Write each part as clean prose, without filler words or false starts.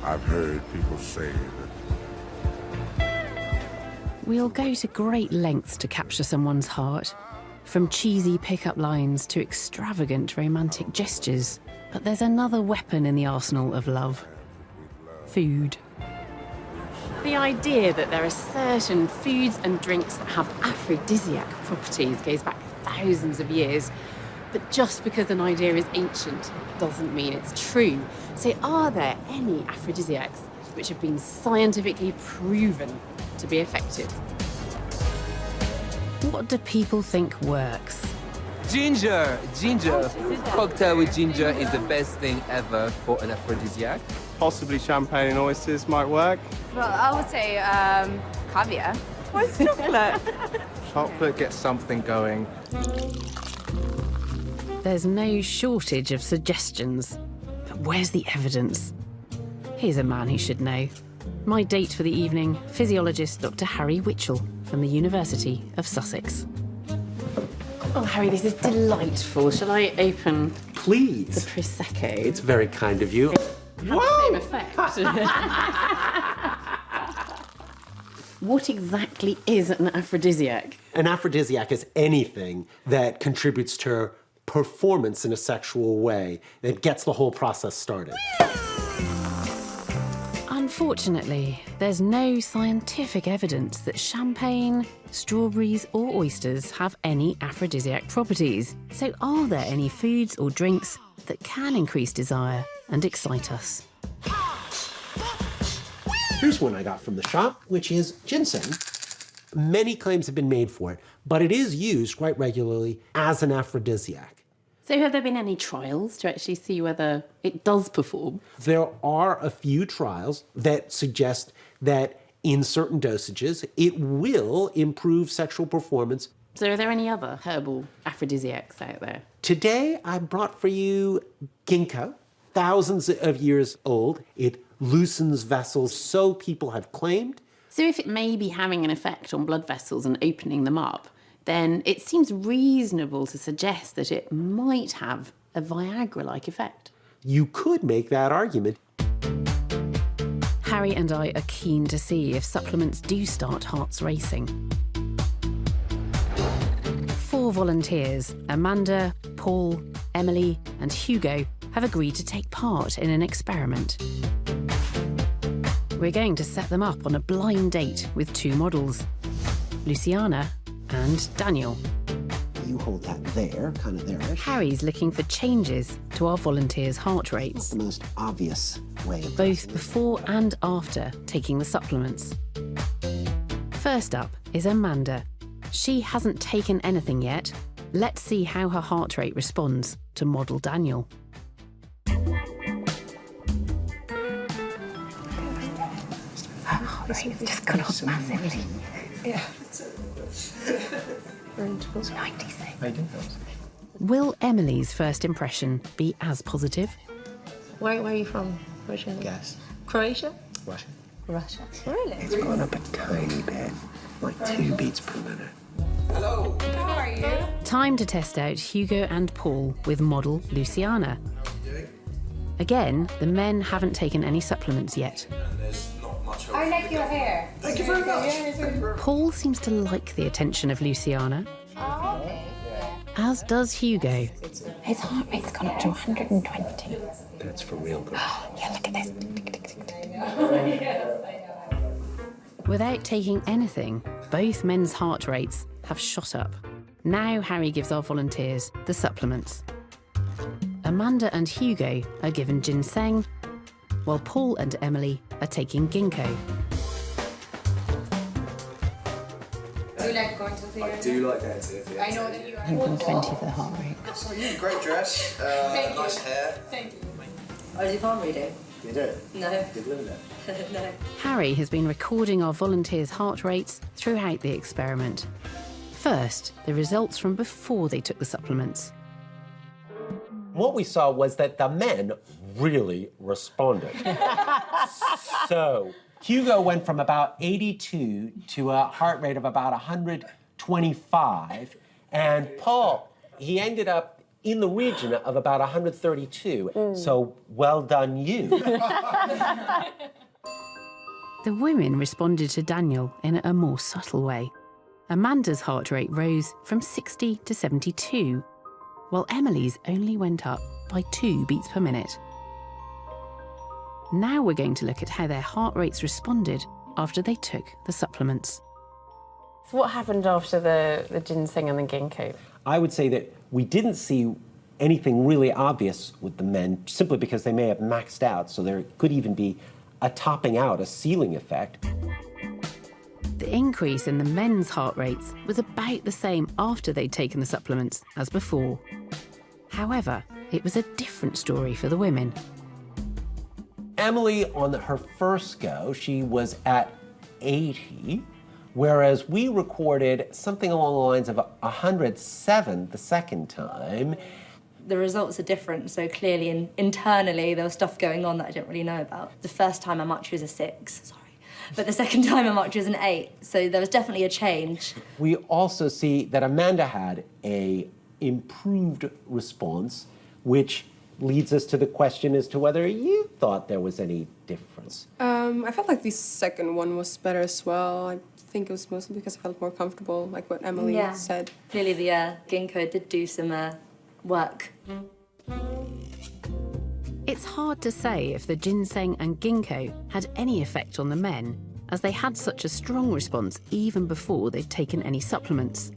I've heard people say that. We'll go to great lengths to capture someone's heart, from cheesy pickup lines to extravagant romantic gestures. But there's another weapon in the arsenal of love: food. The idea that there are certain foods and drinks that have aphrodisiac properties goes back thousands of years. But just because an idea is ancient doesn't mean it's true. So are there any aphrodisiacs which have been scientifically proven to be effective? What do people think works? Ginger! Ginger! Cocktail with ginger is the best thing ever for an aphrodisiac. Possibly champagne and oysters might work. Well, I would say caviar. What's chocolate? Chocolate gets something going. There's no shortage of suggestions. But where's the evidence? Here's a man who should know. My date for the evening, physiologist Dr. Harry Witchel from the University of Sussex. Oh, Harry, this is delightful. Shall I open Please. the Prosecco? It's very kind of you. Whoa! Same effect. What exactly is an aphrodisiac? An aphrodisiac is anything that contributes to performance in a sexual way, that gets the whole process started. Unfortunately, there's no scientific evidence that champagne, strawberries or oysters have any aphrodisiac properties. So are there any foods or drinks that can increase desire and excite us? Here's one I got from the shop, which is ginseng. Many claims have been made for it, but it is used quite regularly as an aphrodisiac. So have there been any trials to actually see whether it does perform? There are a few trials that suggest that in certain dosages, it will improve sexual performance. So are there any other herbal aphrodisiacs out there? Today, I brought for you Gingko, thousands of years old. It loosens vessels, so people have claimed. So if it may be having an effect on blood vessels and opening them up, then it seems reasonable to suggest that it might have a Viagra-like effect. You could make that argument. Harry and I are keen to see if supplements do start hearts racing. 4 volunteers, Amanda, Paul, Emily and Hugo, have agreed to take part in an experiment. We're going to set them up on a blind date with 2 models, Luciana and Daniel. You hold that there, kind of there-ish. Harry's looking for changes to our volunteers' heart rates, The most obvious way of both before and after taking the supplements. First up is Amanda. She hasn't taken anything yet. Let's see how her heart rate responds to model Daniel. Her heart rate's just gone up massively. Yeah. 96. Will Emily's first impression be as positive? Where are you from originally? Guess. Croatia? Russia. Russia. Really? It's gone up a tiny bit, like 2 beats per minute. Hello. How are you? Time to test out Hugo and Paul with model Luciana. Again, the men haven't taken any supplements yet. I like your hair. Thank you very much. Paul seems to like the attention of Luciana, Oh, okay. as does Hugo. His heart rate's gone up to 120. That's for real good. Yeah, look at this. Without taking anything, both men's heart rates have shot up. Now Harry gives our volunteers the supplements. Amanda and Hugo are given ginseng, while Paul and Emily are taking ginkgo. Do you like going to the theatre? I do like going to the theatre. I know that you are. 120 for the heart rate. So you great dress, nice hair. Thank you. Oh, is it palm reading? You do? No. You're living it. No. Harry has been recording our volunteers' heart rates throughout the experiment. First, the results from before they took the supplements. What we saw was that the men really responded. So Hugo went from about 82 to a heart rate of about 125, and Paul, he ended up in the region of about 132. So well done you. The women responded to Daniel in a more subtle way. Amanda's heart rate rose from 60 to 72, while Emily's only went up by 2 beats per minute. Now we're going to look at how their heart rates responded after they took the supplements. So what happened after the ginseng and the ginkgo? I would say that we didn't see anything really obvious with the men, simply because they may have maxed out, so there could even be a topping out, a ceiling effect. The increase in the men's heart rates was about the same after they'd taken the supplements as before. However, it was a different story for the women. Emily, on her first go, she was at 80, whereas we recorded something along the lines of 107 the second time. The results are different, so clearly internally there was stuff going on that I didn't really know about. The first time I marked she was a 6, sorry. But the second time I marked she was an 8, so there was definitely a change. We also see that Amanda had a improved response, which leads us to the question as to whether you thought there was any difference. I felt like the second one was better as well. I think it was mostly because I felt more comfortable, like what Emily said. Clearly the Gingko did do some work. It's hard to say if the ginseng and ginkgo had any effect on the men, as they had such a strong response even before they'd taken any supplements.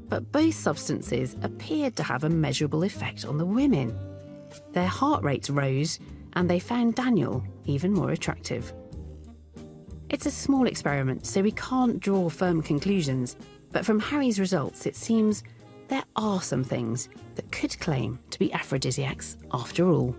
But both substances appeared to have a measurable effect on the women. Their heart rates rose, and they found Daniel even more attractive. It's a small experiment, so we can't draw firm conclusions, but from Harry's results, it seems there are some things that could claim to be aphrodisiacs after all.